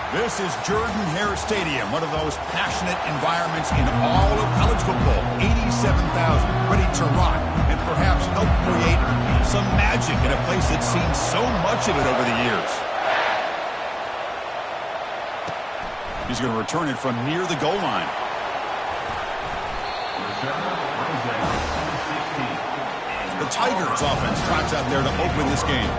This is Jordan-Hare Stadium, one of those passionate environments in all of college football. 87,000 ready to rock and perhaps help create some magic in a place that's seen so much of it over the years. He's going to return it from near the goal line. The Tigers offense trots out there to open this game.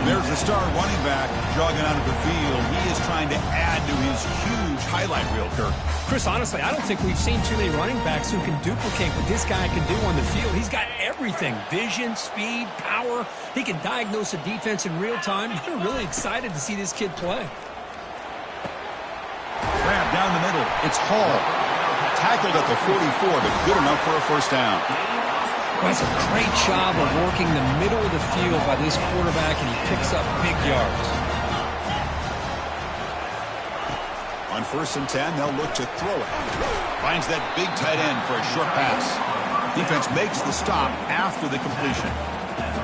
There's the star running back jogging out of the field. He is trying to add to his huge highlight reel, Kirk. Chris, honestly, I don't think we've seen too many running backs who can duplicate what this guy can do on the field. He's got everything. Vision, speed, power. He can diagnose a defense in real time. I'm really excited to see this kid play. Grab down the middle. It's Hall. Tackled at the 44, but good enough for a first down. Well, that's a great job of working the middle of the field by this quarterback, and he picks up big yards. On 1st and 10, they'll look to throw it. Finds that big tight end for a short pass. Defense makes the stop after the completion.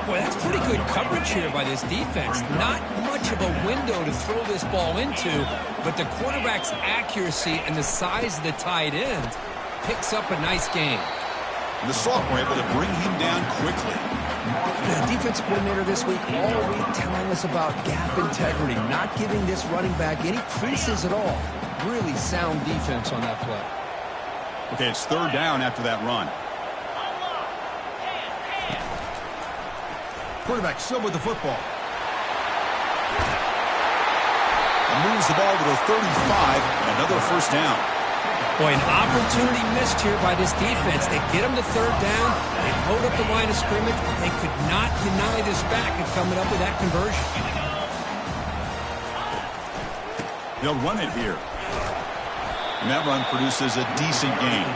Boy, that's pretty good coverage here by this defense. Not much of a window to throw this ball into, but the quarterback's accuracy and the size of the tight end picks up a nice gain. And the sophomore able to bring him down quickly. The defensive coordinator this week all week telling us about gap integrity, not giving this running back any creases at all. Really sound defense on that play. Okay, it's 3rd down after that run. Quarterback still with the football. And moves the ball to the 35, and another first down. Boy, an opportunity missed here by this defense. They get him to 3rd down. They load up the line of scrimmage. They could not deny this back of coming up with that conversion. They'll run it here. And that run produces a decent gain.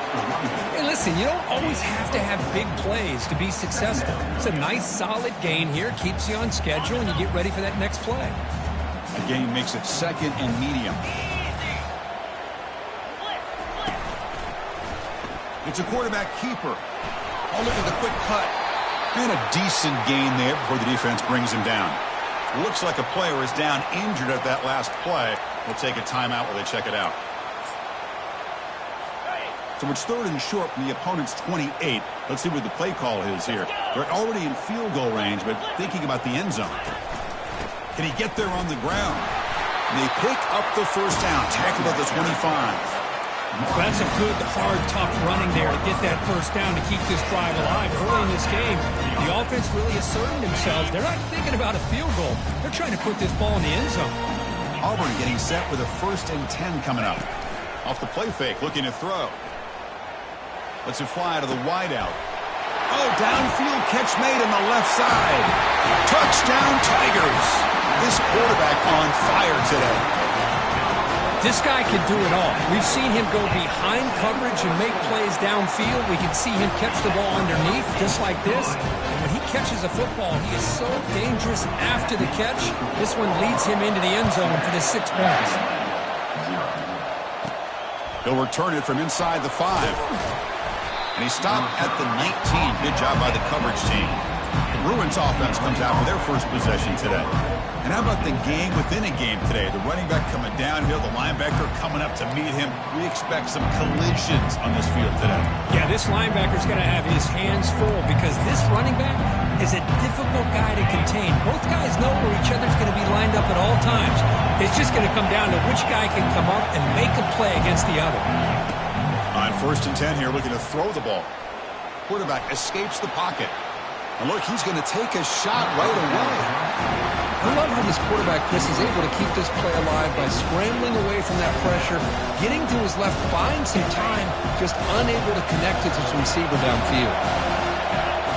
Hey, listen, you don't always have to have big plays to be successful. It's a nice, solid gain here. Keeps you on schedule, and you get ready for that next play. The gain makes it 2nd and medium. It's a quarterback keeper. Oh, look at the quick cut. And a decent gain there before the defense brings him down. Looks like a player is down injured at that last play. We'll take a timeout while they check it out. So it's 3rd and short from the opponent's 28. Let's see what the play call is here. They're already in field goal range, but thinking about the end zone. Can he get there on the ground? And they pick up the first down. Tackled at the 25. Well, that's a good, hard, tough running there to get that first down to keep this drive alive. Early in this game, the offense really asserting themselves. They're not thinking about a field goal. They're trying to put this ball in the end zone. Auburn getting set with a 1st and 10 coming up. Off the play fake, looking to throw. Lets it fly to the wideout. Oh, downfield catch made on the left side. Touchdown, Tigers. This quarterback on fire today. This guy can do it all. We've seen him go behind coverage and make plays downfield. We can see him catch the ball underneath, just like this. And when he catches a football, he is so dangerous after the catch. This one leads him into the end zone for the 6 points. He'll return it from inside the 5. And he stopped at the 19. Good job by the coverage team. The Bruins offense comes out for their first possession today. And how about the game within a game today? The running back coming downhill, the linebacker coming up to meet him. We expect some collisions on this field today. Yeah, this linebacker's going to have his hands full because this running back is a difficult guy to contain. Both guys know where each other's going to be lined up at all times. It's just going to come down to which guy can come up and make a play against the other. On 1st and 10 here, looking to throw the ball. Quarterback escapes the pocket. And look, he's going to take a shot right away. I love how this quarterback, Chris, is able to keep this play alive by scrambling away from that pressure, getting to his left, buying some time, just unable to connect to his receiver downfield.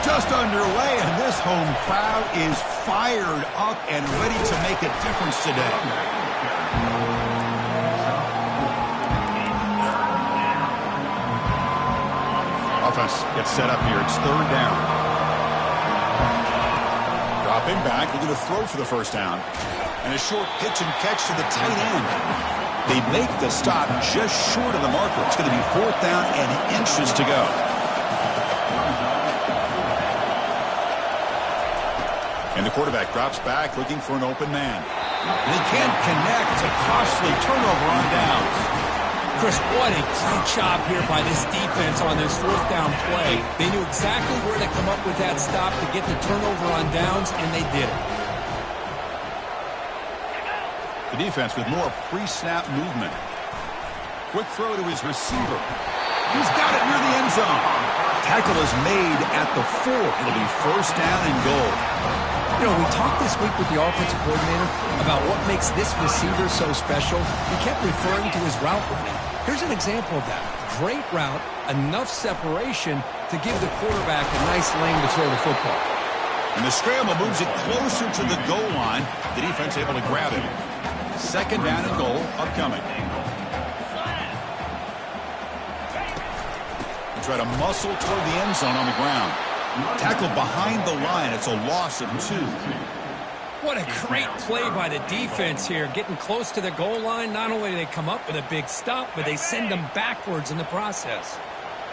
Just underway, and this home crowd is fired up and ready to make a difference today. Offense gets set up here. It's 3rd down. Dropping back, looking to throw for the first down. And a short pitch and catch to the tight end. They make the stop just short of the marker. It's going to be 4th down and inches to go. And the quarterback drops back looking for an open man. And he can't connect. A costly turnover on downs. Chris, what a great job here by this defense on this fourth down play. They knew exactly where to come up with that stop to get the turnover on downs, and they did it. The defense with more pre-snap movement. Quick throw to his receiver. He's got it near the end zone. Tackle is made at the 4. It'll be first down and goal. You know, we talked this week with the offensive coordinator about what makes this receiver so special. He kept referring to his route running. Here's an example of that. Great route, enough separation to give the quarterback a nice lane to throw the football. And the scramble moves it closer to the goal line. The defense able to grab it. Second down and goal upcoming. And try to muscle toward the end zone on the ground. Tackled behind the line. It's a loss of 2. What a great play by the defense here. Getting close to the goal line, not only do they come up with a big stop, but they send them backwards in the process.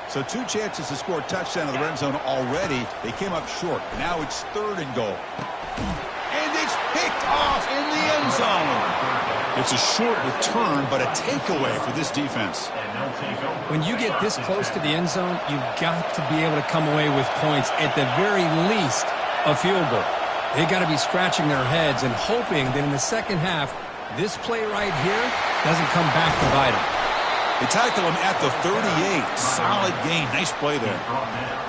So 2 chances to score a touchdown in the red zone already. They came up short. Now it's third and goal. And it's picked off in the end zone. It's a short return, but a takeaway for this defense. When you get this close to the end zone, you've got to be able to come away with points, at the very least, a field goal. They've got to be scratching their heads and hoping that in the second half, this play right here doesn't come back to bite them. They tackle him at the 38. Solid gain. Nice play there.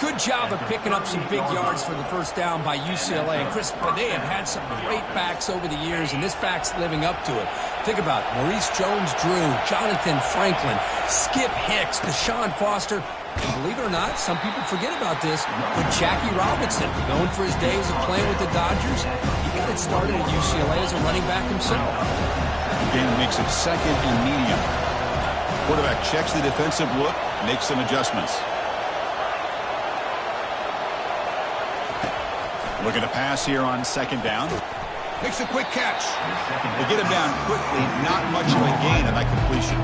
Good job of picking up some big yards for the first down by UCLA. And Chris, but they have had some great backs over the years, and this back's living up to it. Think about it. Maurice Jones-Drew, Jonathan Franklin, Skip Hicks, Deshaun Foster. And believe it or not, some people forget about this, but Jackie Robinson, known for his days of playing with the Dodgers, he got it started at UCLA as a running back himself. The game makes it second and medium. Quarterback checks the defensive look, makes some adjustments. Looking to pass here on second down. Makes a quick catch. They get him down quickly, not much of a gain on that completion.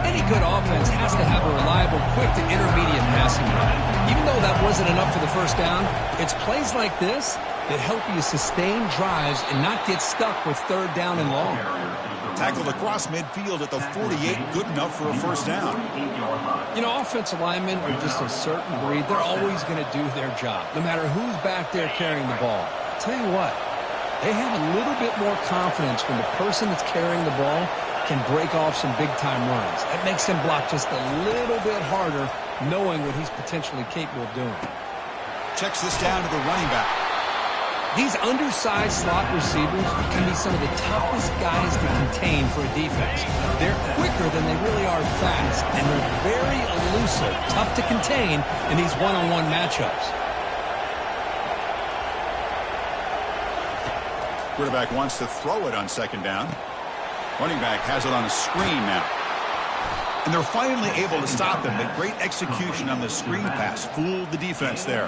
Any good offense has to have a reliable, quick to intermediate passing game. Even though that wasn't enough for the first down, it's plays like this that help you sustain drives and not get stuck with third down and long. Tackled across midfield at the 48, good enough for a first down. You know, offensive linemen are just a certain breed. They're always going to do their job, no matter who's back there carrying the ball. I'll tell you what, they have a little bit more confidence when the person that's carrying the ball can break off some big-time runs. That makes him block just a little bit harder, knowing what he's potentially capable of doing. Checks this down to the running back. These undersized slot receivers can be some of the toughest guys to contain for a defense. They're quicker than they really are fast, and they're very elusive, tough to contain in these one-on-one matchups. Quarterback wants to throw it on second down. Running back has it on a screen now. And they're finally able to stop him. But great execution on the screen pass. Fooled the defense there.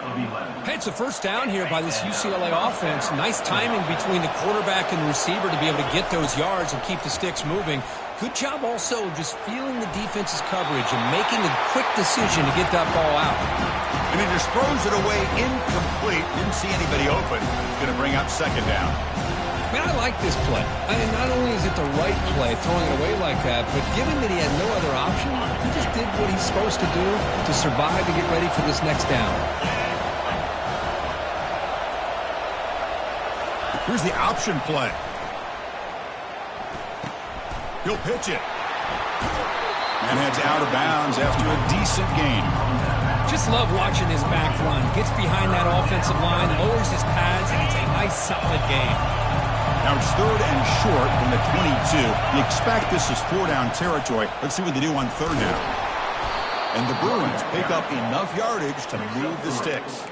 Hey, it's a first down here by this UCLA offense. Nice timing between the quarterback and the receiver to be able to get those yards and keep the sticks moving. Good job also of just feeling the defense's coverage and making a quick decision to get that ball out. And he just throws it away incomplete. Didn't see anybody open. It's going to bring up second down. Man, I like this play. I mean, not only is it the right play, throwing it away like that, but given that he had no other option, he just did what he's supposed to do to survive and get ready for this next down. Here's the option play. He'll pitch it. And heads out of bounds after a decent gain. Just love watching this back run. Gets behind that offensive line, lowers his pads, and it's a nice, solid gain. Now it's third and short from the 22. You expect this is 4-down territory. Let's see what they do on third down. And the Bruins pick up enough yardage to move the sticks.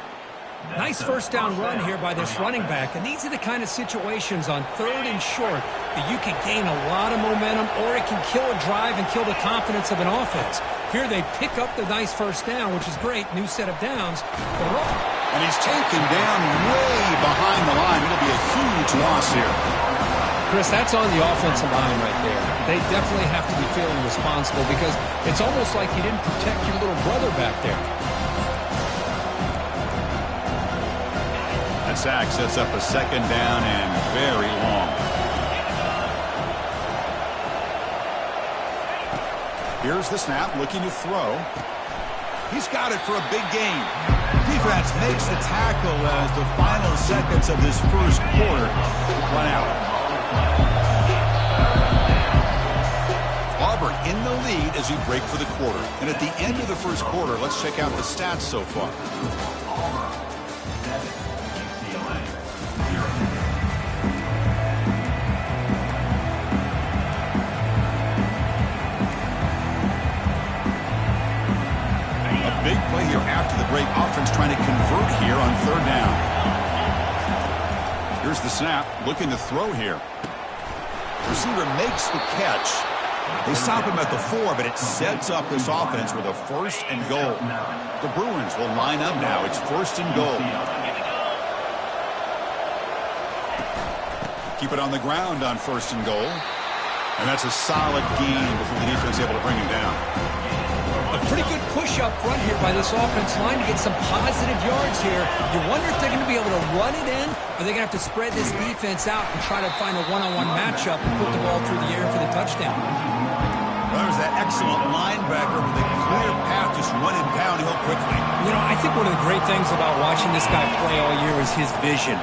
Nice first down run here by this running back. And these are the kind of situations on third and short that you can gain a lot of momentum, or it can kill a drive and kill the confidence of an offense. Here they pick up the nice first down, which is great. New set of downs. And he's taken down way behind the line. It'll be a huge loss here. Chris, that's on the offensive line right there. They definitely have to be feeling responsible because it's almost like you didn't protect your little brother back there. That sack sets up a second down and very long. Here's the snap, looking to throw. He's got it for a big gain. Defense makes the tackle as the final seconds of this first quarter run out. Auburn in the lead as we break for the quarter. And at the end of the first quarter, let's check out the stats so far. Big play here after the break. Offense trying to convert here on third down. Here's the snap. Looking to throw here. Receiver makes the catch. They stop him at the 4, but it sets up this offense with a first and goal. The Bruins will line up now. It's first and goal. Keep it on the ground on first and goal. And that's a solid gain before the defense is able to bring him down. A pretty good push up front here by this offense line to get some positive yards here. You wonder if they're going to be able to run it in, or they're going to have to spread this defense out and try to find a one-on-one matchup and put the ball through the air for the touchdown. Well, there's that excellent linebacker with a clear path just running downhill quickly. You know, I think one of the great things about watching this guy play all year is his vision.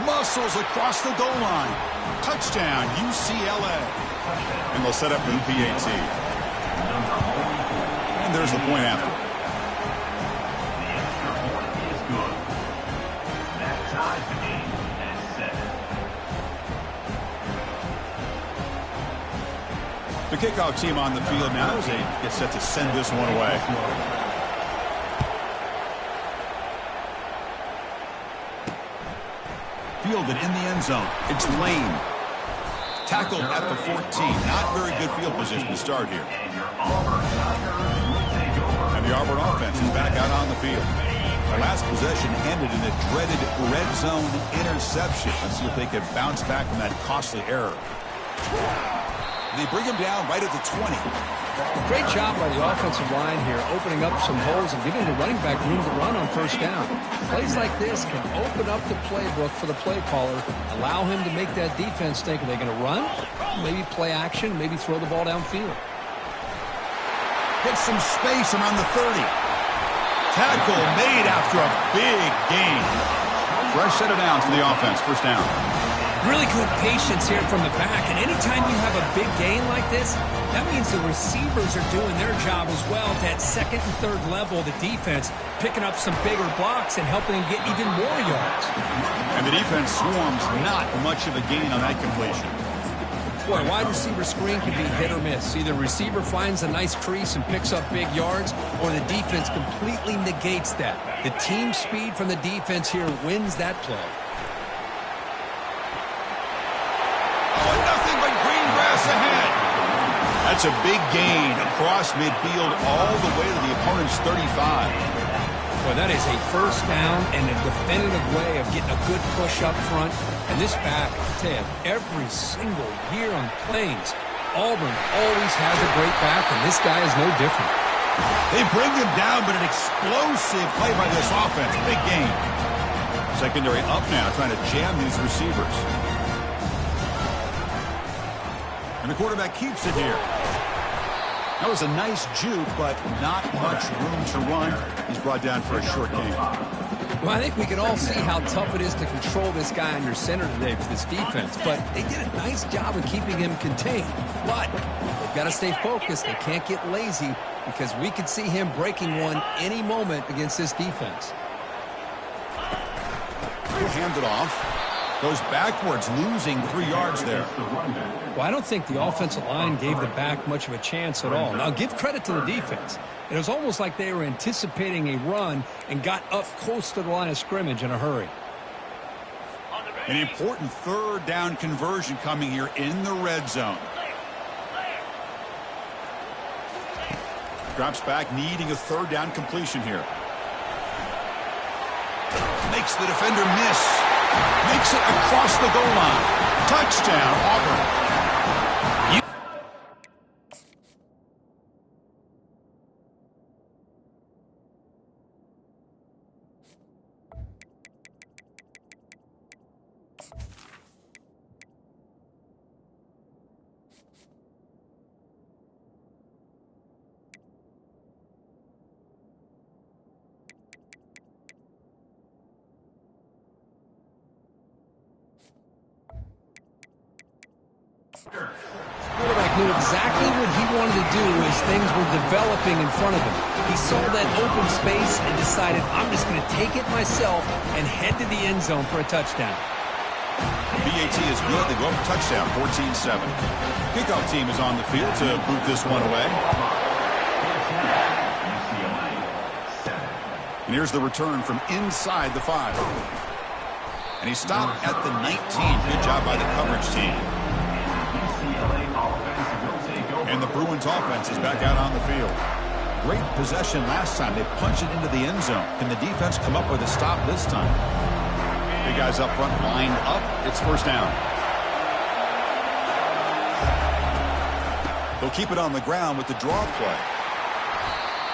Muscles across the goal line. Touchdown, UCLA. And they'll set up the PAT. And there's the point after. The kickoff team on the field now as they get set to send this one away. Fielded in the end zone. It's Lane. Tackled at the 14. Not very good field position to start here. And the Auburn offense is back out on the field. Our last possession ended in a dreaded red zone interception. Let's see if they can bounce back from that costly error. They bring him down right at the 20. Great job by the offensive line here, opening up some holes and giving the running back room to run on first down. Plays like this can open up the playbook for the play caller, allow him to make that defense think, are they going to run? Maybe play action, maybe throw the ball downfield. Get some space around the 30. Tackle made after a big gain. Fresh set of downs for the offense, first down. Really good patience here from the back, and anytime you have a big gain like this, that means the receivers are doing their job as well to that second and third level of the defense, picking up some bigger blocks and helping them get even more yards. And the defense swarms not much of a gain on that completion. Boy, wide receiver screen can be hit or miss. Either receiver finds a nice crease and picks up big yards, or the defense completely negates that. The team speed from the defense here wins that play. Ahead. That's a big gain across midfield all the way to the opponent's 35. Well, that is a first down and a definitive way of getting a good push up front. And this back, Ted, every single year on Plains, Auburn always has a great back, and this guy is no different. They bring him down, but an explosive play by this offense. Big gain. Secondary up now, trying to jam these receivers. And the quarterback keeps it here. That was a nice juke, but not much room to run. He's brought down for a short gain. Well, I think we can all see how tough it is to control this guy under center today for this defense. But they did a nice job of keeping him contained. But they've got to stay focused. They can't get lazy because we could see him breaking one any moment against this defense. He'll hand it off. Goes backwards, losing 3 yards there. Well, I don't think the offensive line gave the back much of a chance at all. Now, give credit to the defense. It was almost like they were anticipating a run and got up close to the line of scrimmage in a hurry. An important third down conversion coming here in the red zone. Drops back, needing a third down completion here. Makes the defender miss. Makes it across the goal line. Touchdown, Auburn. off. The quarterback knew exactly what he wanted to do as things were developing in front of him. He saw that open space and decided, I'm just going to take it myself and head to the end zone for a touchdown. BAT is good. They go up for touchdown, 14-7. Kickoff team is on the field to boot this one away. And here's the return from inside the 5. And he stopped at the 19. Good job by the coverage team. And the Bruins offense is back out on the field. Great possession last time. They punched it into the end zone. Can the defense come up with a stop this time? Big guys up front lined up. It's first down. They'll keep it on the ground with the draw play.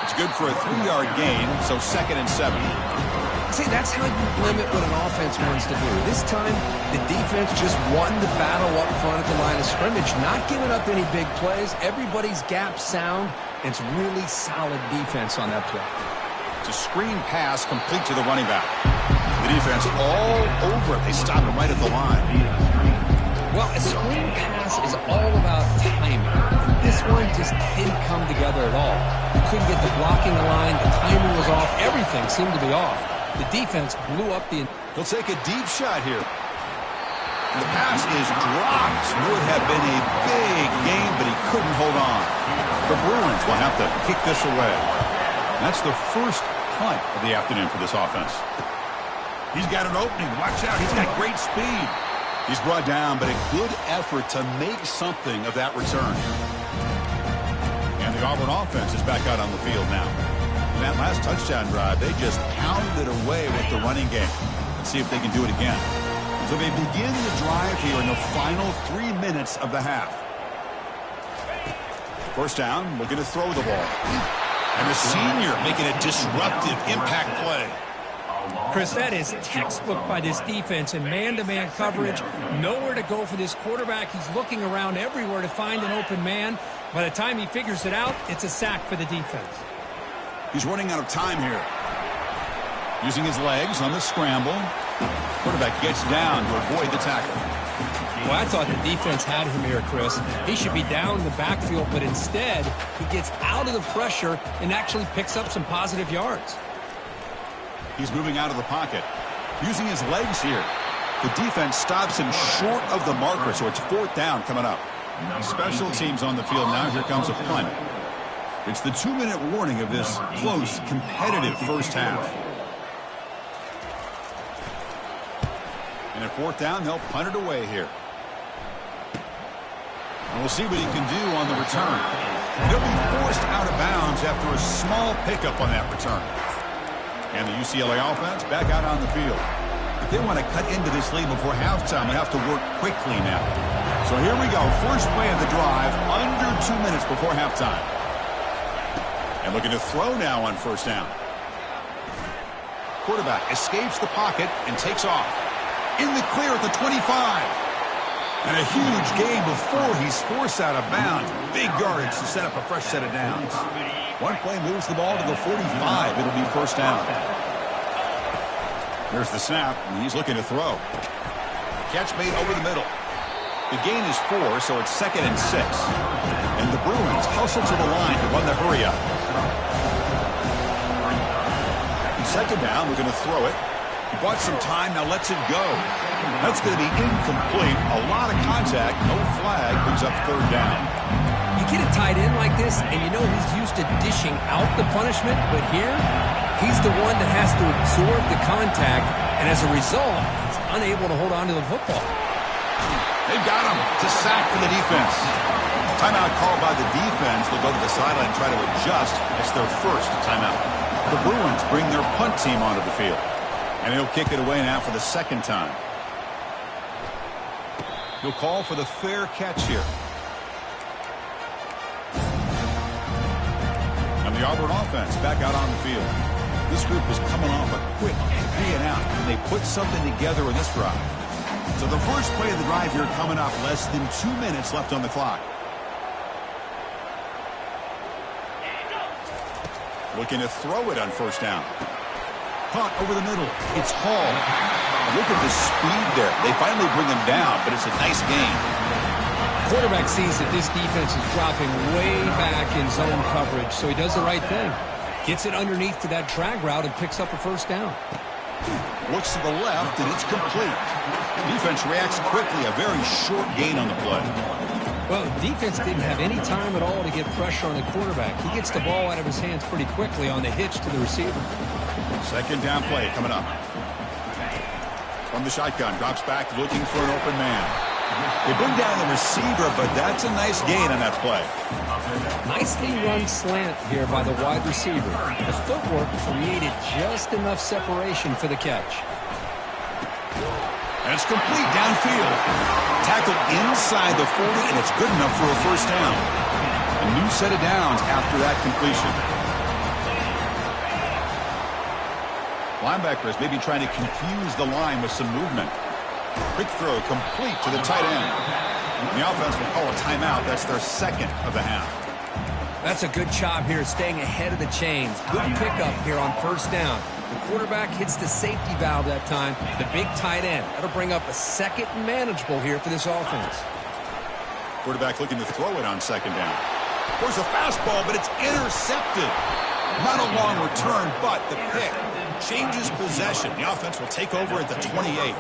It's good for a 3-yard gain, so 2nd and 7. See, that's how you limit what an offense wants to do. This time, the defense just won the battle up front at the line of scrimmage, not giving up any big plays. Everybody's gap sound. It's really solid defense on that play. It's a screen pass complete to the running back. The defense all over it. They stop him right at the line. Well, a screen pass is all about timing. This one just didn't come together at all. You couldn't get the blocking line. The timing was off. Everything seemed to be off. The defense blew up the... He'll take a deep shot here. And the pass is dropped. Would have been a big game, but he couldn't hold on. The Bruins will have to kick this away. That's the first punt of the afternoon for this offense. He's got an opening. Watch out. He's got great speed. He's brought down, but a good effort to make something of that return. And the Auburn offense is back out on the field now. In that last touchdown drive, they just pounded away with the running game. Let's see if they can do it again. So they begin the drive here in the final 3 minutes of the half. First down, looking to throw the ball. And the senior making a disruptive impact play. Chris, that is textbook by this defense in man-to-man coverage. Nowhere to go for this quarterback. He's looking around everywhere to find an open man. By the time he figures it out, it's a sack for the defense. He's running out of time here. Using his legs on the scramble. Quarterback gets down to avoid the tackle. Well, I thought the defense had him here, Chris. He should be down in the backfield, but instead, he gets out of the pressure and actually picks up some positive yards. He's moving out of the pocket. Using his legs here. The defense stops him short of the marker, so it's 4th down coming up. Special teams on the field now. Here comes a punt. It's the 2-minute warning of this close, competitive first half. And at 4th down, they'll punt it away here. And we'll see what he can do on the return. He'll be forced out of bounds after a small pickup on that return. And the UCLA offense back out on the field. If they want to cut into this lead before halftime, they have to work quickly now. So here we go. First play of the drive, under 2 minutes before halftime. And looking to throw now on first down. Quarterback escapes the pocket and takes off. In the clear at the 25. And a huge gain before he's forced out of bounds. Big yardage to set up a fresh set of downs. One play moves the ball to the 45. It'll be first down. There's the snap, and he's looking to throw. Catch made over the middle. The gain is 4, so it's 2nd and 6. And the Bruins hustle to the line to run the hurry up. Second down, we're going to throw it. He bought some time, now lets it go. That's going to be incomplete. A lot of contact, no flag, brings up 3rd down. You get a tight end like this, and you know he's used to dishing out the punishment, but here, he's the one that has to absorb the contact, and as a result, he's unable to hold on to the football. They've got him. It's a sack for the defense. Timeout called by the defense. They'll go to the sideline and try to adjust. It's their first timeout. The Bruins bring their punt team onto the field. And he'll kick it away now for the 2nd time. He'll call for the fair catch here. And the Auburn offense back out on the field. This group is coming off a quick 3-and-out, and they put something together in this drive. So the first play of the drive here coming up, less than 2 minutes left on the clock. Looking to throw it on first down. Caught over the middle. It's Hall. Look at the speed there. They finally bring him down, but it's a nice gain. Quarterback sees that this defense is dropping way back in zone coverage, so he does the right thing. Gets it underneath to that drag route and picks up a first down. Looks to the left, and it's complete. Defense reacts quickly, a very short gain on the play. Well, the defense didn't have any time at all to get pressure on the quarterback. He gets the ball out of his hands pretty quickly on the hitch to the receiver. Second down play coming up. From the shotgun, drops back looking for an open man. They bring down the receiver, but that's a nice gain on that play. Nicely run slant here by the wide receiver. The footwork created just enough separation for the catch. And it's complete downfield. Tackled inside the 40, and it's good enough for a first down. A new set of downs after that completion. Linebackers may be trying to confuse the line with some movement. Quick throw complete to the tight end. The offense will call a timeout. That's their second of the half. That's a good job here staying ahead of the chains. Good pickup here on first down. The quarterback hits the safety valve that time, the big tight end. That'll bring up a second and manageable here for this offense. Quarterback looking to throw it on second down. There's a fastball, but it's intercepted. Not a long return, but the pick changes possession. The offense will take over at the 28.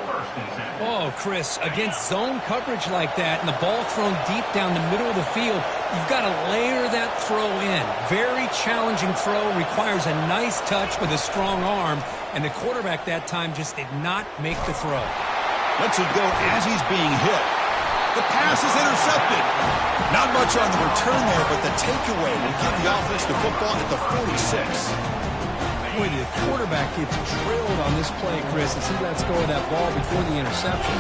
Oh, Chris, against zone coverage like that and the ball thrown deep down the middle of the field, you've got to layer that throw in. Very challenging throw, requires a nice touch with a strong arm, and the quarterback that time just did not make the throw. Lets it go as he's being hit. The pass is intercepted. Not much on the return there, but the takeaway will give the offense the football at the 46. Boy, the quarterback gets drilled on this play, Chris, and see let's go with that ball before the interception.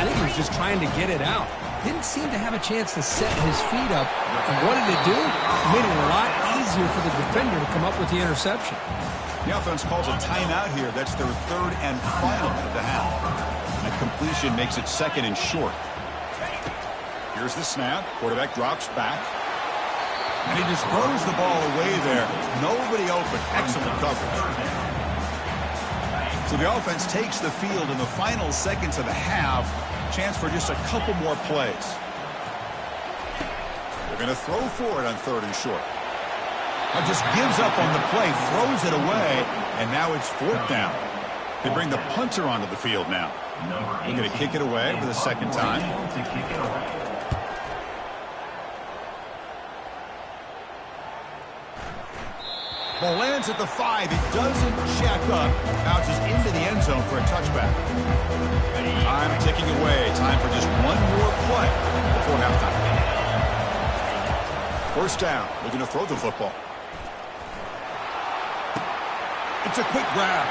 I think he was just trying to get it out. Didn't seem to have a chance to set his feet up. And what did it do? It made it a lot easier for the defender to come up with the interception. The offense calls a timeout here. That's their third and final of the half. That completion makes it second and short. Here's the snap. Quarterback drops back. And he just throws the ball away there. Nobody open. Excellent coverage. So the offense takes the field in the final seconds of the half. Chance for just a couple more plays. They're going to throw for it on third and short. Now just gives up on the play, throws it away, and now it's fourth down. They bring the punter onto the field now. They're going to kick it away for the second time. Ball lands at the 5. It doesn't jack up. Bounces into the end zone for a touchback. Time ticking away. Time for just one more play before halftime. First down. Looking to throw the football. It's a quick grab.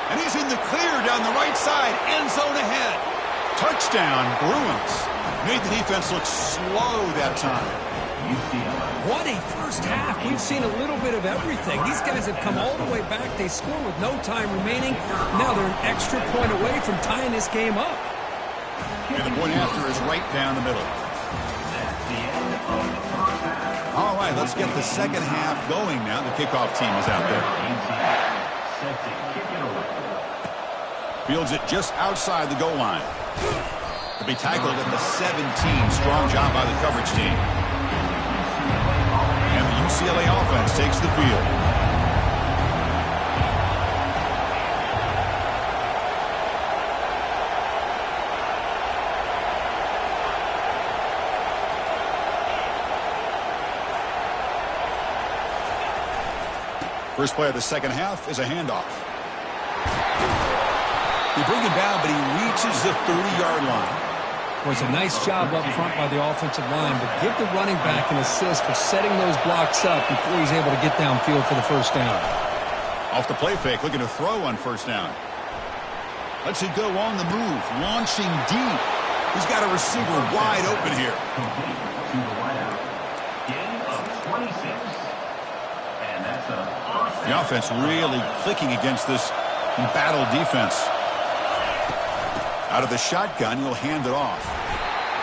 And he's in the clear down the right side. End zone ahead. Touchdown, Bruins. Made the defense look slow that time. What a first half. We've seen a little bit of everything. These guys have come all the way back. They score with no time remaining. Now they're an extra point away from tying this game up. And the point after is right down the middle. All right, let's get the second half going now. The kickoff team is out there. Fields it just outside the goal line. To be tackled at the 17. Strong job by the coverage team. And the UCLA offense takes the field. First play of the second half is a handoff. They bring him down, but he reaches the 30-yard line. Was a nice job up front by the offensive line, but give the running back an assist for setting those blocks up before he's able to get downfield for the first down. Off the play fake, looking to throw on first down. Lets it go on the move, launching deep. He's got a receiver wide open here. The offense really clicking against this battle defense. Out of the shotgun, he'll hand it off.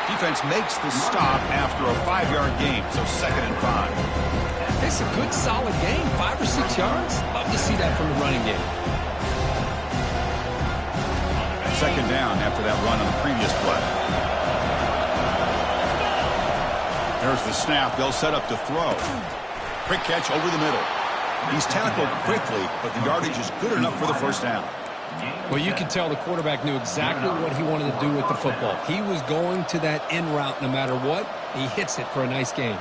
Defense makes the stop after a 5-yard gain, so second and 5. It's a good, solid gain, 5 or 6 yards. Love to see that from the running game. Second down after that run on the previous play. There's the snap. They'll set up to throw. Quick catch over the middle. He's tackled quickly, but the yardage is good enough for the first down. Well, you can tell the quarterback knew exactly what he wanted to do with the football. He was going to that in route no matter what. He hits it for a nice gain.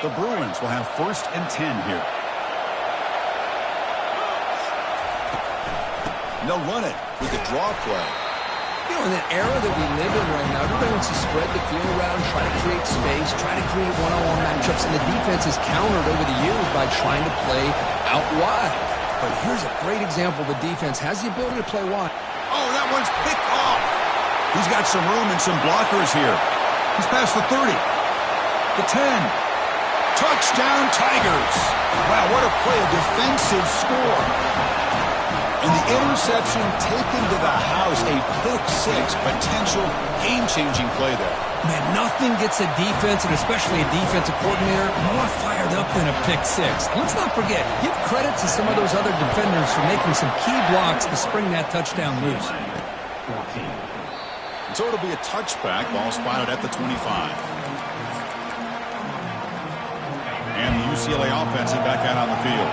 The Bruins will have 1st and 10 here. And they'll run it with the draw play. You know, in the era that we live in right now, everybody wants to spread the field around, try to create space, try to create one-on-one matchups, and the defense has countered over the years by trying to play out wide. But here's a great example. The defense has the ability to play wide. Oh, that one's picked off. He's got some room and some blockers here. He's past the 30. The 10. Touchdown, Tigers. Wow, what a play, a defensive score. And the interception taken to the house, a pick-6, potential game-changing play there. Man, nothing gets a defense, and especially a defensive coordinator, more fired up than a pick-6. And let's not forget, give credit to some of those other defenders for making some key blocks to spring that touchdown loose. So it'll be a touchback, ball spotted at the 25. And the UCLA offense is back out on the field.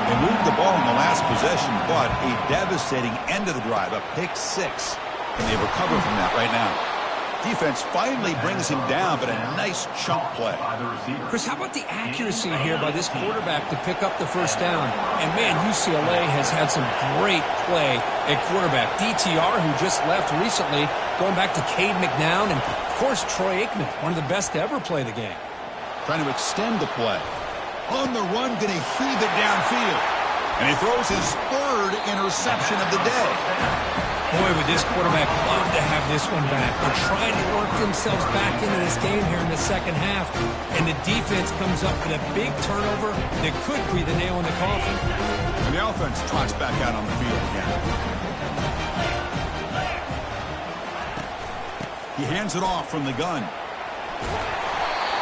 They moved the ball in the last possession, but a devastating end of the drive, a pick-6. And they recover from that right now. Defense finally brings him down, but a nice chunk play. Chris, how about the accuracy here by this quarterback to pick up the first down? And, man, UCLA has had some great play at quarterback. DTR, who just left recently, going back to Cade McNown, and, of course, Troy Aikman, one of the best to ever play the game. Trying to extend the play. On the run, going to heave it downfield. And he throws his 3rd interception of the day. Boy, would this quarterback love to have this one back. They're trying to work themselves back into this game here in the second half. And the defense comes up with a big turnover that could be the nail in the coffin. And the offense trots back out on the field again. He hands it off from the gun.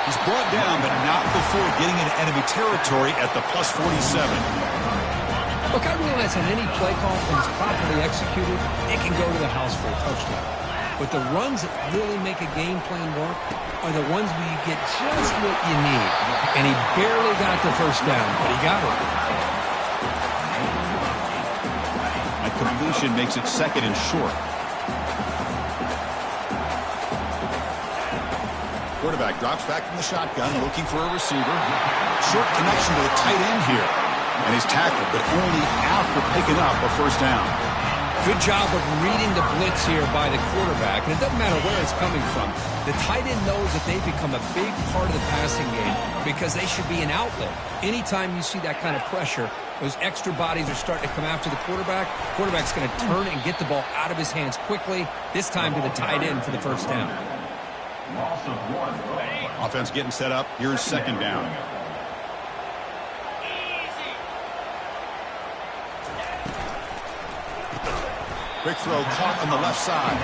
He's brought down, but not before getting into enemy territory at the +47. Look, I realize on any play call, when it's properly executed, it can go to the house for a touchdown. But the runs that really make a game plan work are the ones where you get just what you need. And he barely got the first down, but he got it. A completion makes it 2nd and short. Quarterback drops back from the shotgun, looking for a receiver. Short connection to the tight end here. And he's tackled, but only after picking up a first down. Good job of reading the blitz here by the quarterback. And it doesn't matter where it's coming from. The tight end knows that they've become a big part of the passing game because they should be an outlet. Anytime you see that kind of pressure, those extra bodies are starting to come after the quarterback. Quarterback's going to turn and get the ball out of his hands quickly, this time to the tight end for the first down. Offense getting set up. Here's 2nd down. Quick throw caught on the left side.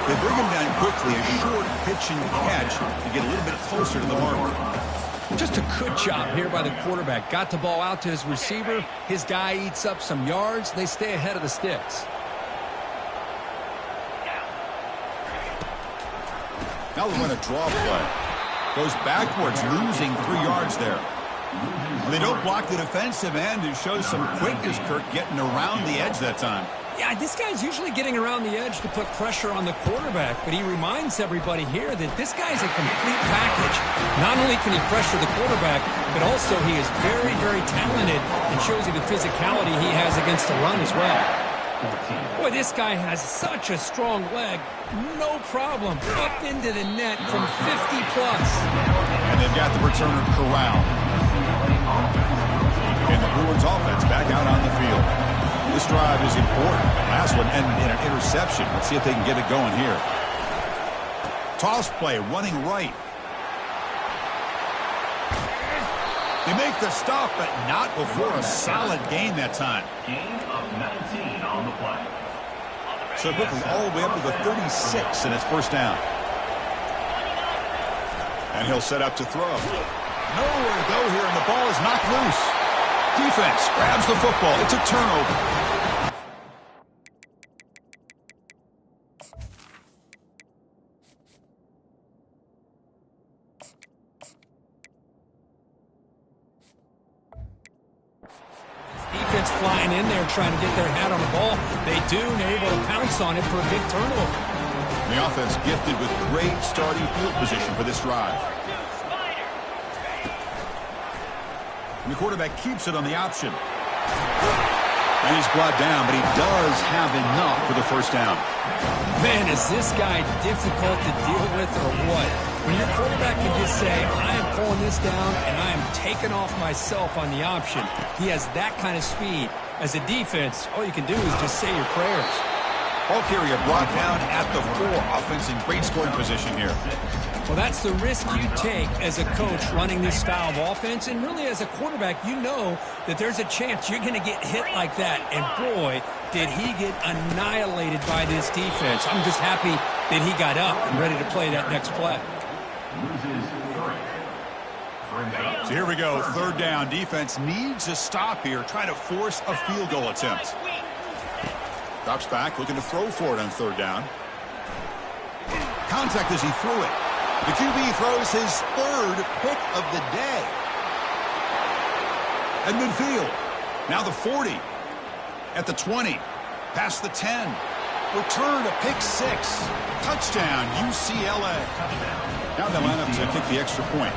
They bring him down quickly. A short pitch and catch to get a little bit closer to the marker. Just a good job here by the quarterback. Got the ball out to his receiver. His guy eats up some yards. They stay ahead of the sticks. Now they run a draw play. Goes backwards, losing 3 yards there. They don't block the defensive end and shows some quickness, Kirk, getting around the edge that time. Yeah, this guy's usually getting around the edge to put pressure on the quarterback, but he reminds everybody here that this guy's a complete package. Not only can he pressure the quarterback, but also he is very, very talented and shows you the physicality he has against the run as well. Boy, this guy has such a strong leg. No problem. Up into the net from 50-plus. And they've got the returner corralled. And the Bruins offense back out on the field. This drive is important. Last one ended in an interception. Let's see if they can get it going here. Toss play, running right. They make the stop, but not before a solid gain that time. Gain of 19 on the play. So quickly all the way up to the 36, and it's first down. And he'll set up to throw. Nowhere to go here, and the ball is knocked loose. Defense grabs the football. It's a turnover. defense flying in there trying to get their hat on the ball. They do, and they're able to pounce on it for a big turnover. The offense gifted with great starting field position for this drive. And the quarterback keeps it on the option. And he's brought down, but he does have enough for the first down. Man, is this guy difficult to deal with or what? When your quarterback can just say, I am pulling this down and I am taking off myself on the option. He has that kind of speed. As a defense, all you can do is just say your prayers. Ball carrier brought down at the 4. Offense in great scoring position here. Well, that's the risk you take as a coach running this style of offense. And really, as a quarterback, you know that there's a chance you're going to get hit like that. And boy, did he get annihilated by this defense. I'm just happy that he got up and ready to play that next play. So here we go. Third down. Defense needs a stop here. Trying to force a field goal attempt. Drops back, looking to throw for it on third down. Contact as he threw it. The QB throws his third pick of the day. At midfield. Now the 40. At the 20. Past the 10. Return to pick 6. Touchdown, UCLA. Now they line up to kick the extra point.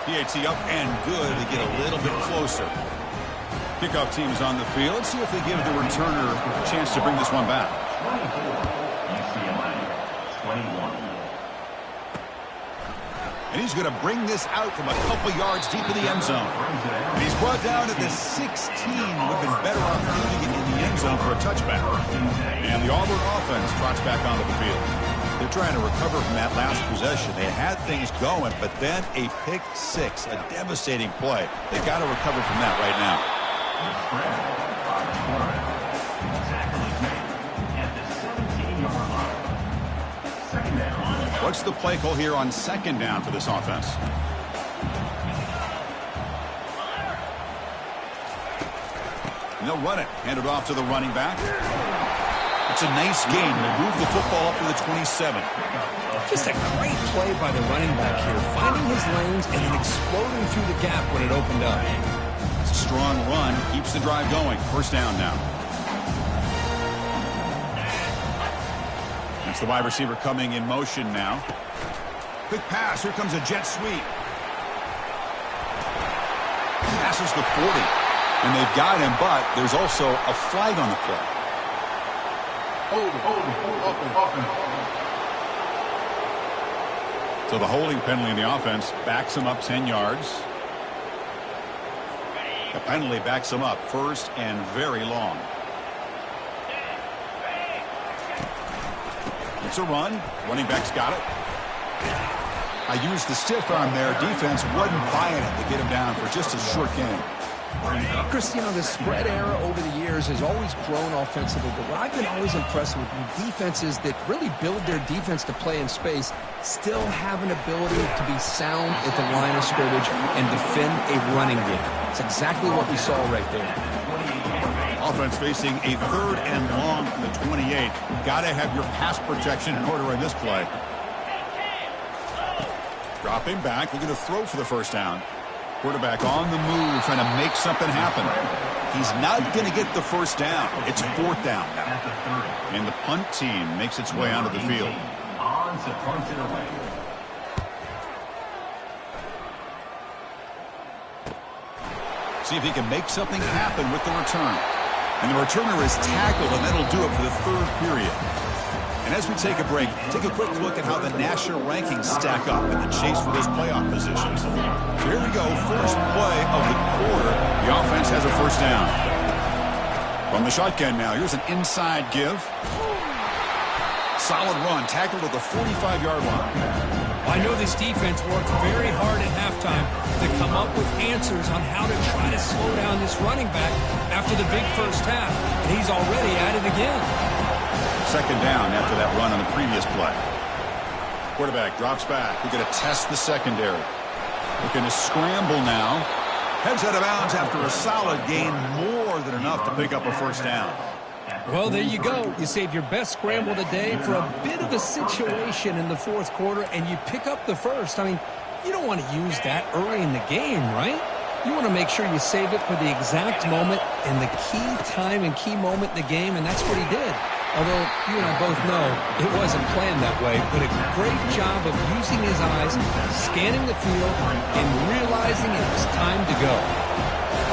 PAT up and good to get a little bit closer. Kickoff team is on the field. Let's see if they give the returner a chance to bring this one back. And he's going to bring this out from a couple yards deep in the end zone. And he's brought down at the 16. Would have been better off leaving it in the end zone for a touchback. And the Auburn offense trots back onto the field. They're trying to recover from that last possession. They had things going, but then a pick 6, a devastating play. They've got to recover from that right now. What's the play call here on second down for this offense? And they'll run it. Hand it off to the running back. It's a nice gain. They'll move the football up to the 27. Just a great play by the running back here, finding his lanes and then exploding through the gap when it opened up. It's a strong run. Keeps the drive going. First down now. That's the wide receiver coming in motion now. Quick pass. Here comes a jet sweep. Passes the 40. And they've got him, but there's also a flag on the play. So the holding penalty in the offense backs him up 10 yards. The penalty backs him up first and very long. It's a run. Running back's got it. I used the stiff arm there. Defense wasn't buying it to get him down for just a short game. Cristiano, the spread era over the years has always grown offensively, but what I've been always impressed with defenses that really build their defense to play in space still have an ability to be sound at the line of scrimmage and defend a running game. It's exactly what we saw right there. Offense facing a third and long from the 28. Got to have your pass protection in order in this play. Dropping back, looking to throw for the first down. Quarterback on the move, trying to make something happen. He's not going to get the first down. It's fourth down now. And the punt team makes its way onto the field. On to punt it away. See if he can make something happen with the return. And the returner is tackled, and that'll do it for the third period. And as we take a break, take a quick look at how the national rankings stack up in the chase for those playoff positions. So here we go, first play of the quarter. The offense has a first down. From the shotgun now, here's an inside give. Solid run, tackled at the 45-yard line. I know this defense worked very hard at halftime to come up with answers on how to try to slow down this running back after the big first half, and he's already at it again. Second down after that run on the previous play. Quarterback drops back. We're going to test the secondary. Looking to scramble now. Heads out of bounds after a solid gain, more than enough to pick up a first down. Well, there you go. You save your best scramble of the day for a bit of a situation in the fourth quarter, and you pick up the first. I mean, you don't want to use that early in the game, right? You want to make sure you save it for the exact moment and the key time and key moment in the game, and that's what he did. Although you and I both know it wasn't planned that way, but a great job of using his eyes, scanning the field, and realizing it was time to go.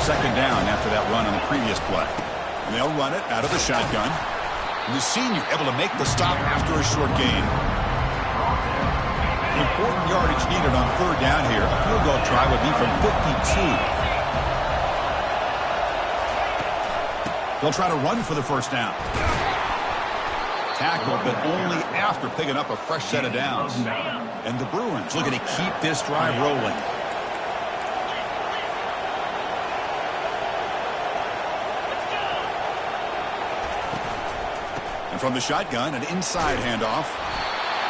Second down after that run on the previous play. And they'll run it out of the shotgun. And the senior able to make the stop after a short gain. Important yardage needed on third down here. A field goal try would be from 52. They'll try to run for the first down. Tackle, but only after picking up a fresh set of downs. And the Bruins looking to keep this drive rolling. And from the shotgun, an inside handoff.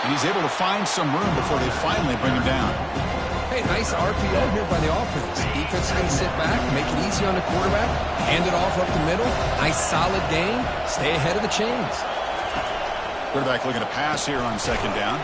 And he's able to find some room before they finally bring him down. Hey, nice RPO here by the offense. Defense is going to sit back, make it easy on the quarterback, hand it off up the middle. Nice solid game. Stay ahead of the chains. Quarterback looking to pass here on second down.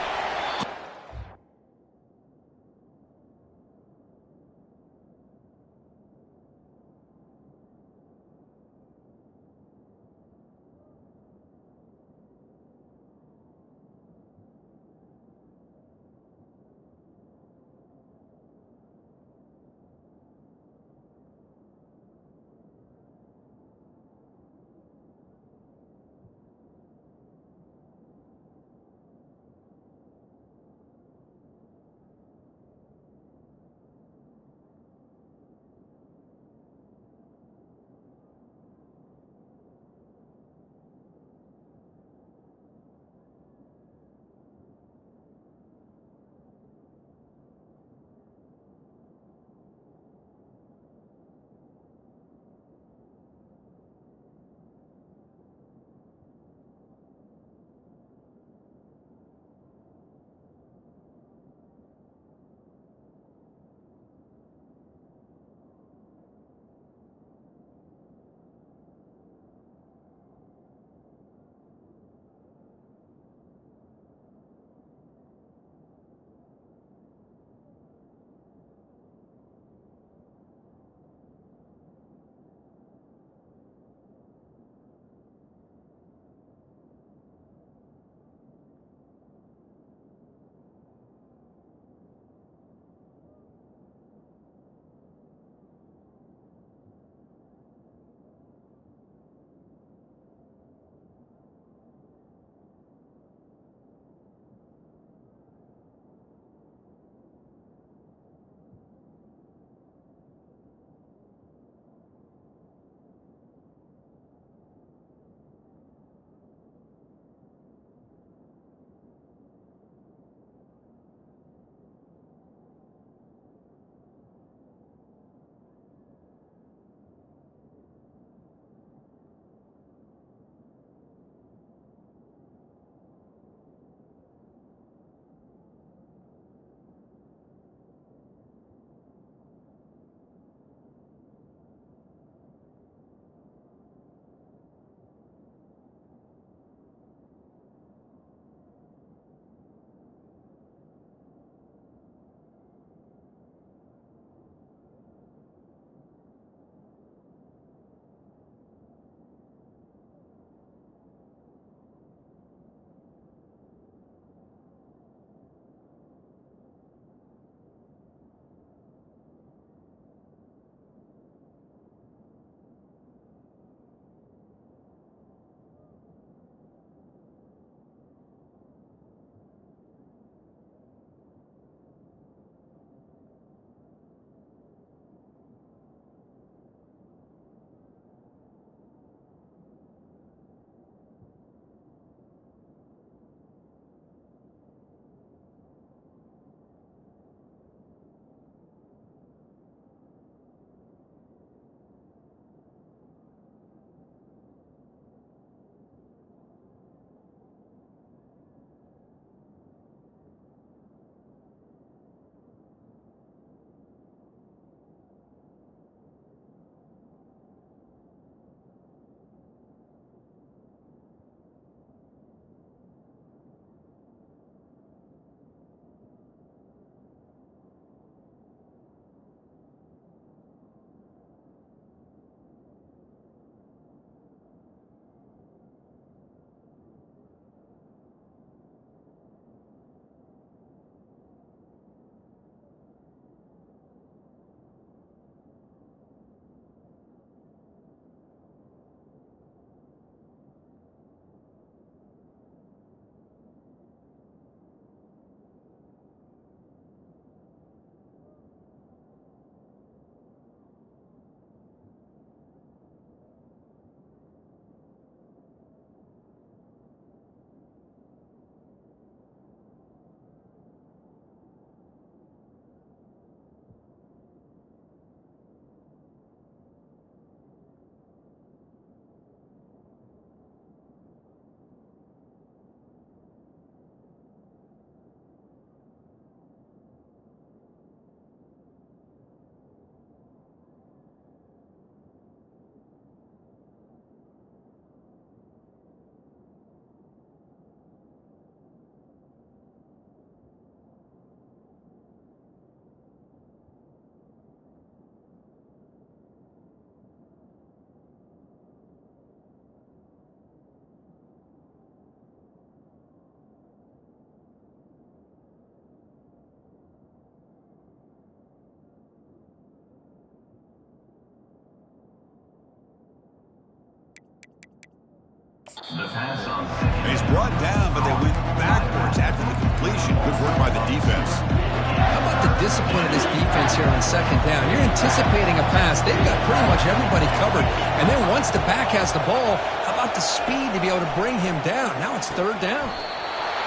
pass on. He's brought down, but they went backwards after the completion. Good work by the defense. How about the discipline of this defense here on second down? You're anticipating a pass. They've got pretty much everybody covered. And then once the back has the ball, how about the speed to be able to bring him down? Now it's third down.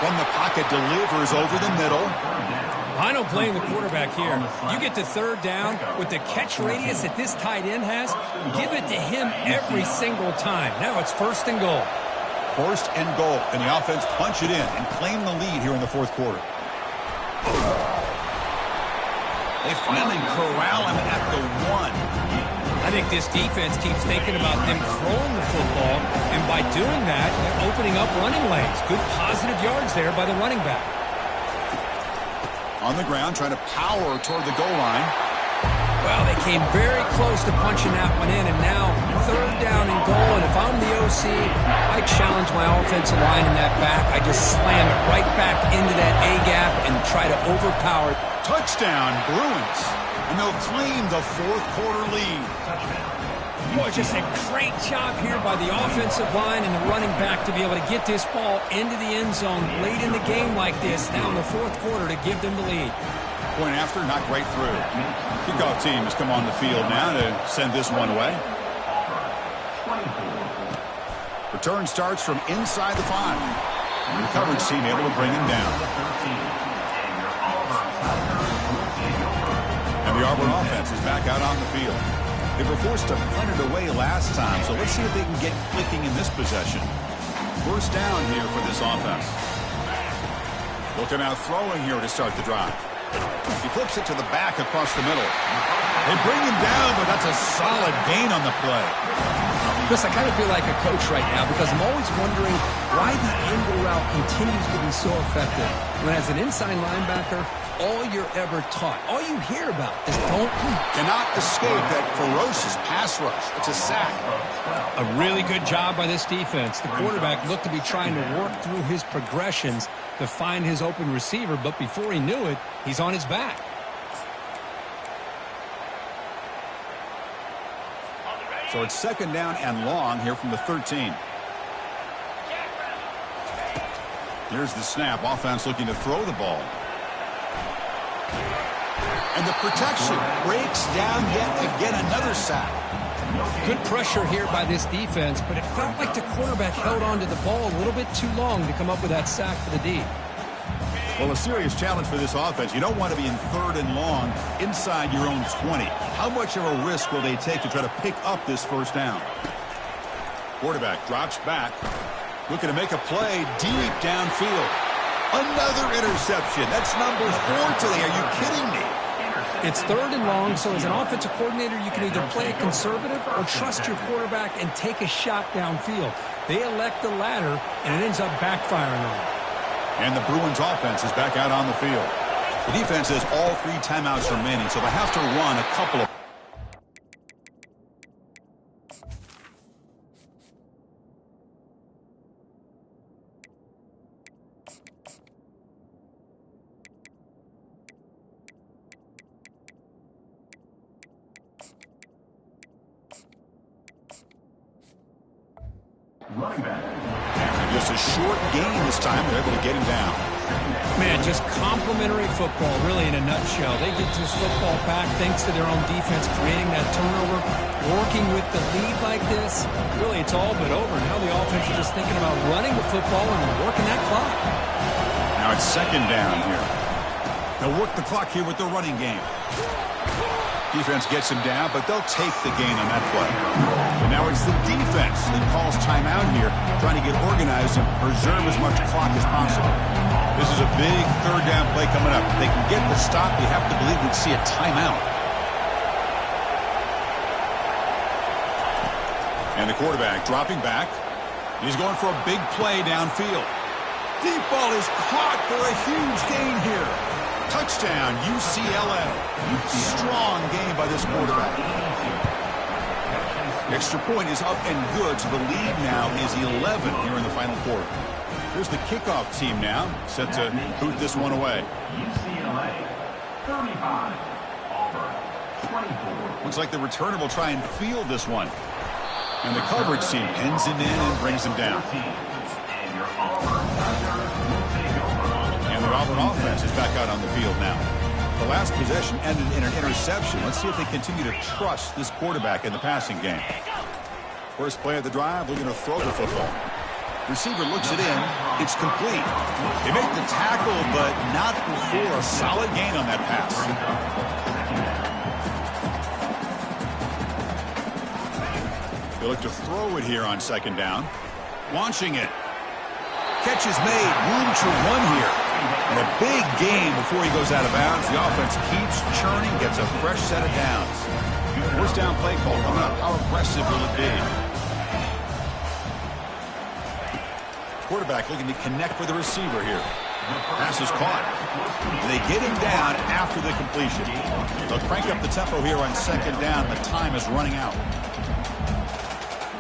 From the pocket, delivers over the middle. I don't blame the quarterback here. You get to third down with the catch radius that this tight end has, give it to him every single time. Now it's first and goal. First and goal. And the offense punch it in and claim the lead here in the fourth quarter. They finally corral him at the 1. I think this defense keeps thinking about them throwing the football, and by doing that, they're opening up running lanes. Good positive yards there by the running back. On the ground, trying to power toward the goal line. Well, they came very close to punching that one in, and now third down and goal. And if I'm the OC, I challenge my offensive line in that back. I just slam it right back into that A-gap and try to overpower. Touchdown, Bruins. And they'll claim the fourth quarter lead. Boy, just a great job here by the offensive line and the running back to be able to get this ball into the end zone late in the game like this, now in the fourth quarter, to give them the lead. Point after, knocked right through. Kickoff team has come on the field now to send this one away. Return starts from inside the 5. The coverage team able to bring him down. And the Auburn offense is back out on the field. They were forced to punt it away last time, so let's see if they can get clicking in this possession. First down here for this offense. They'll come out throwing here to start the drive. He flips it to the back across the middle. They bring him down, but that's a solid gain on the play. Chris, I kind of feel like a coach right now because I'm always wondering why the angle route continues to be so effective. When as an inside linebacker, all you're ever taught, all you hear about is don't cannot escape that ferocious pass rush. It's a sack. A really good job by this defense. The quarterback looked to be trying to work through his progressions to find his open receiver, but before he knew it, he's on his back. So it's second down and long here from the 13. Here's the snap. Offense looking to throw the ball. And the protection breaks down yet again, another sack. Good pressure here by this defense, but it felt like the quarterback held on to the ball a little bit too long to come up with that sack for the D. Well, a serious challenge for this offense. You don't want to be in third and long inside your own 20. How much of a risk will they take to try to pick up this first down? Quarterback drops back, looking to make a play deep downfield. Another interception. That's number 4 today. Are you kidding me? It's third and long, so as an offensive coordinator, you can either play it conservative or trust your quarterback and take a shot downfield. They elect the latter, and it ends up backfiring on them. And the Bruins offense is back out on the field. The defense has all 3 timeouts remaining, so they have to run a couple of. Running back. Just a short gain this time. They're able to get him down. Man, just complimentary football, really, in a nutshell. They get this football back thanks to their own defense, creating that turnover, working with the lead like this. Really, it's all but over. Now the offense is just thinking about running the football and working that clock. Now it's second down here. They'll work the clock here with the running game. Defense gets him down, but they'll take the gain on that play. And now it's the defense that calls timeout here, trying to get organized and preserve as much clock as possible. This is a big third down play coming up. If they can get the stop, you have to believe we'd see a timeout. And the quarterback dropping back. He's going for a big play downfield. Deep ball is caught for a huge gain here. Touchdown, UCLA. Strong game by this quarterback. Extra point is up and good, so the lead now is 11 here in the final quarter. Here's the kickoff team now, set to boot this one away. UCLA 35, Auburn 24. Looks like the returner will try and field this one. And the coverage team pins him in and brings him down. Auburn offense is back out on the field now. The last possession ended in an interception. Let's see if they continue to trust this quarterback in the passing game. First play of the drive, we're going to throw the football. Receiver looks it in. It's complete. They make the tackle, but not before a solid gain on that pass. They look to throw it here on second down. Launching it. Catch is made. Room to run here. And a big gain before he goes out of bounds. The offense keeps churning, gets a fresh set of downs. First down play call coming up. How aggressive will it be? Quarterback looking to connect with the receiver here. Pass is caught. They get him down after the completion. They'll crank up the tempo here on second down. The time is running out.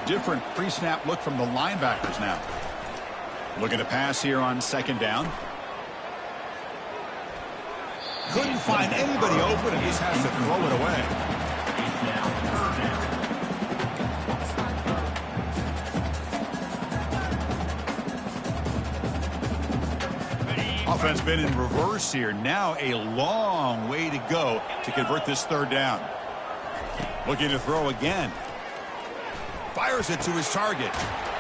Different pre-snap look from the linebackers now. Looking to pass here on second down. Couldn't find anybody open and just has to throw it away. Offense been in reverse here. Now a long way to go to convert this third down. Looking to throw again. Fires it to his target.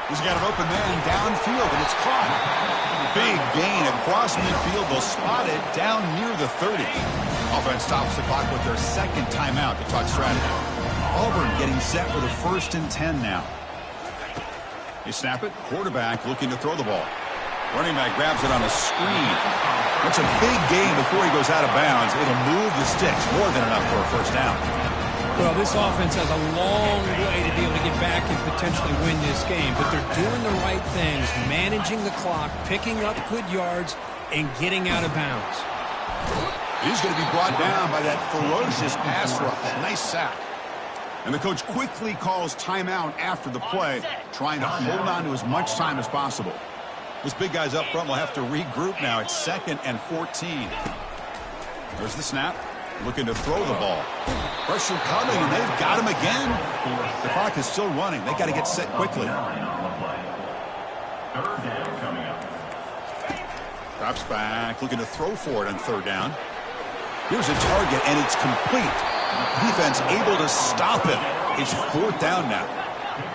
He's got an open man downfield, and it's caught. Big gain across midfield. They'll spot it down near the 30. Offense stops the clock with their second timeout to talk strategy. Auburn getting set for the 1st and 10 now. They snap it. Quarterback looking to throw the ball. Running back grabs it on a screen. That's a big gain before he goes out of bounds. It'll move the sticks. More than enough for a first down. Well, this offense has a long way to be able to get back and potentially win this game, but they're doing the right things, managing the clock, picking up good yards, and getting out of bounds. He's going to be brought down by that ferocious pass rush. Nice sack. And the coach quickly calls timeout after the play, trying to hold on to as much time as possible. Those big guys up front will have to regroup now. It's 2nd and 14. There's the snap. Looking to throw the ball. Pressure coming, and they've got him again. The clock is still running. They got to get set quickly. Drops back, looking to throw for it on third down. Here's a target, and it's complete. Defense able to stop it. It's 4th down now.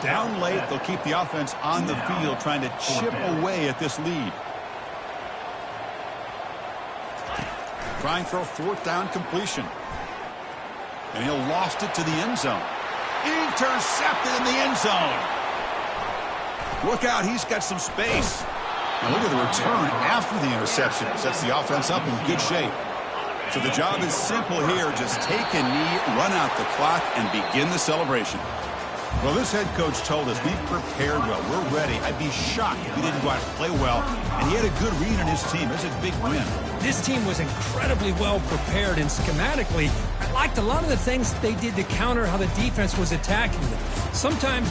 Down late, they'll keep the offense on the field, trying to chip away at this lead. Trying for a 4th down completion. And he'll loft it to the end zone. Intercepted in the end zone. Look out, he's got some space. Now look at the return after the interception. Sets the offense up in good shape. So the job is simple here. Just take a knee, run out the clock, and begin the celebration. Well, this head coach told us we've prepared well. We're ready. I'd be shocked if he didn't go out and play well. And he had a good read on his team. It's a big win. This team was incredibly well prepared, and schematically, I liked a lot of the things they did to counter how the defense was attacking them. Sometimes